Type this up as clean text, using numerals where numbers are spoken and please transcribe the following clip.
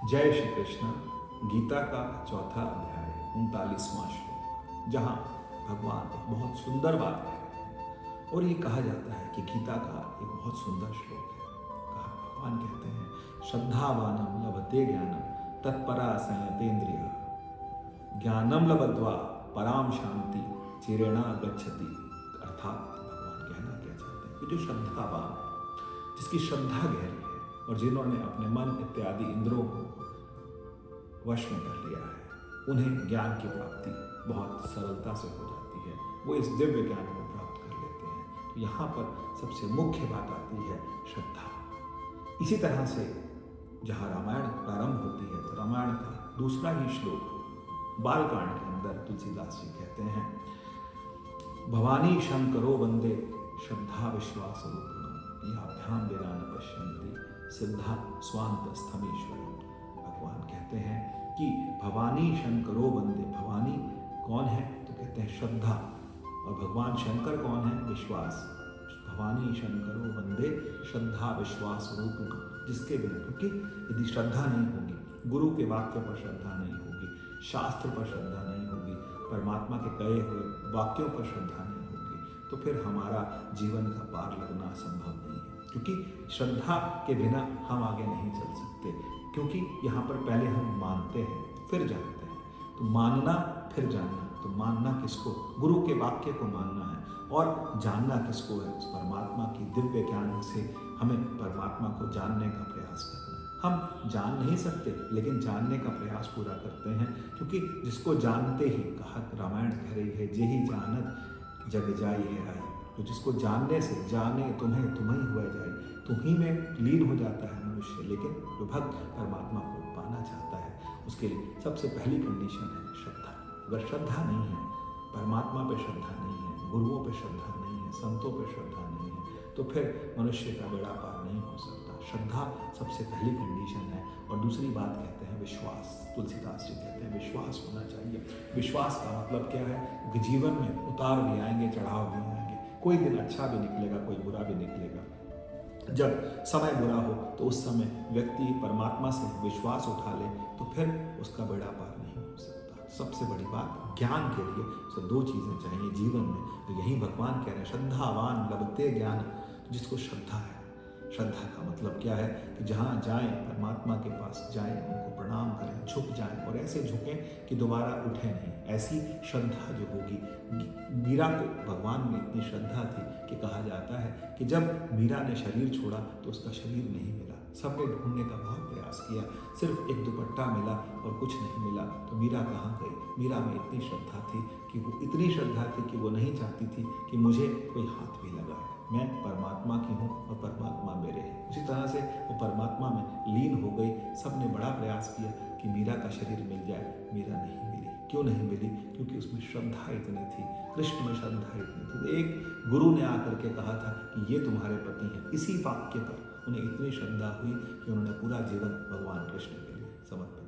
जय श्री कृष्ण। गीता का चौथा अध्याय 39वां श्लोक, जहाँ भगवान एक बहुत सुंदर बात कह रहे हैं और ये कहा जाता है कि गीता का एक बहुत सुंदर श्लोक है। कहा भगवान कहते हैं श्रद्धावानम लभते ज्ञानम तत्परा संयतेन्द्रिय ज्ञानम लब्ध्वा पराम शांति चिरेणा गच्छति। अर्थात भगवान कहना क्या चाहते हैं कि जो श्रद्धावान है, जिसकी श्रद्धा गहरी है और जिन्होंने अपने मन इत्यादि इंद्रियों को वश में कर लिया है, उन्हें ज्ञान की प्राप्ति बहुत सरलता से हो जाती है। वो इस दिव्य ज्ञान को प्राप्त कर लेते हैं। तो यहाँ पर सबसे मुख्य बात आती है श्रद्धा। इसी तरह से जहाँ रामायण प्रारंभ होती है तो रामायण का दूसरा ही श्लोक बालकांड के अंदर तुलसीदास जी कहते हैं भवानी शंकरो वंदे श्रद्धा विश्वास रूपिणो याभ्याम विना न पश्यन्ति सिद्धा स्वांत स्थमेश्वर। भगवान कहते हैं कि भवानी शंकरो वंदे। भवानी कौन है तो कहते हैं श्रद्धा, और भगवान शंकर कौन है? विश्वास। भवानी शंकरो वंदे श्रद्धा विश्वास रूपिणो, जिसके बिना, क्योंकि यदि श्रद्धा नहीं होगी, गुरु के वाक्य पर श्रद्धा नहीं होगी, शास्त्र पर श्रद्धा नहीं होगी, परमात्मा के कहे हुए वाक्यों पर श्रद्धा नहीं होगी, तो फिर हमारा जीवन का पार लगना संभव नहीं है। क्योंकि श्रद्धा के बिना हम आगे नहीं चल सकते, क्योंकि यहाँ पर पहले हम मानते हैं फिर जानते हैं। तो मानना फिर जानना, तो मानना किसको? गुरु के वाक्य को मानना है, और जानना किसको है? उस परमात्मा की दिव्य ज्ञान से हमें परमात्मा को जानने का प्रयास करना है। हम जान नहीं सकते, लेकिन जानने का प्रयास पूरा करते हैं, क्योंकि जिसको जानते ही, कहा रामायण कह रही है जेहि जानत जग जाई हेराई। तो जिसको जानने से, जाने तुम्हें तुम्हें हुआ जाए, तुम्ही में लीन हो जाता है मनुष्य। लेकिन जो भक्त परमात्मा को पाना चाहता है, उसके लिए सबसे पहली कंडीशन है श्रद्धा। अगर श्रद्धा नहीं है, परमात्मा पे श्रद्धा नहीं है, गुरुओं पे श्रद्धा नहीं है, संतों पे श्रद्धा नहीं है, तो फिर मनुष्य का बेड़ा पार नहीं हो सकता। श्रद्धा सबसे पहली कंडीशन है। और दूसरी बात कहते हैं विश्वास। तुलसीदास जी कहते हैं विश्वास होना चाहिए। विश्वास का मतलब क्या है कि जीवन में उतार भी आएंगे, चढ़ाव भी आएंगे, कोई दिन अच्छा भी निकलेगा, कोई बुरा भी निकलेगा। जब समय बुरा हो तो उस समय व्यक्ति परमात्मा से विश्वास उठा ले तो फिर उसका बेड़ा पार नहीं हो सकता। सबसे बड़ी बात ज्ञान के लिए उसे दो चीज़ें चाहिए जीवन में, तो यही भगवान कह रहे हैं श्रद्धावान लभते ज्ञान। तो जिसको श्रद्धा है, श्रद्धा का मतलब क्या है कि जहाँ जाएं, परमात्मा के पास जाएं, उनको प्रणाम करें, झुक जाएं, और ऐसे झुकें कि दोबारा उठे नहीं। ऐसी श्रद्धा जो होगी, मीरा को भगवान में इतनी श्रद्धा थी कि कहा जाता है कि जब मीरा ने शरीर छोड़ा तो उसका शरीर नहीं मिला। सबने ढूंढने का बहुत प्रयास किया, सिर्फ एक दुपट्टा मिला और कुछ नहीं मिला। तो मीरा कहाँ गई? मीरा में इतनी श्रद्धा थी कि वो इतनी श्रद्धा थी कि वो नहीं चाहती थी कि मुझे कोई हाथ भी लगाए। मैं परमात्मा की हूँ और परमात्मा मेरे हैं। उसी तरह से वो परमात्मा में लीन हो गई। सबने बड़ा प्रयास किया कि मीरा का शरीर मिल जाए, मीरा नहीं मिली। क्यों नहीं मिली? क्योंकि उसमें श्रद्धा इतनी थी, कृष्ण में श्रद्धा इतनी थी। तो एक गुरु ने आकर के कहा था कि ये तुम्हारे पति हैं। इसी वाक्य पर उन्हें इतनी श्रद्धा हुई कि उन्होंने पूरा जीवन भगवान कृष्ण के लिए समर्पित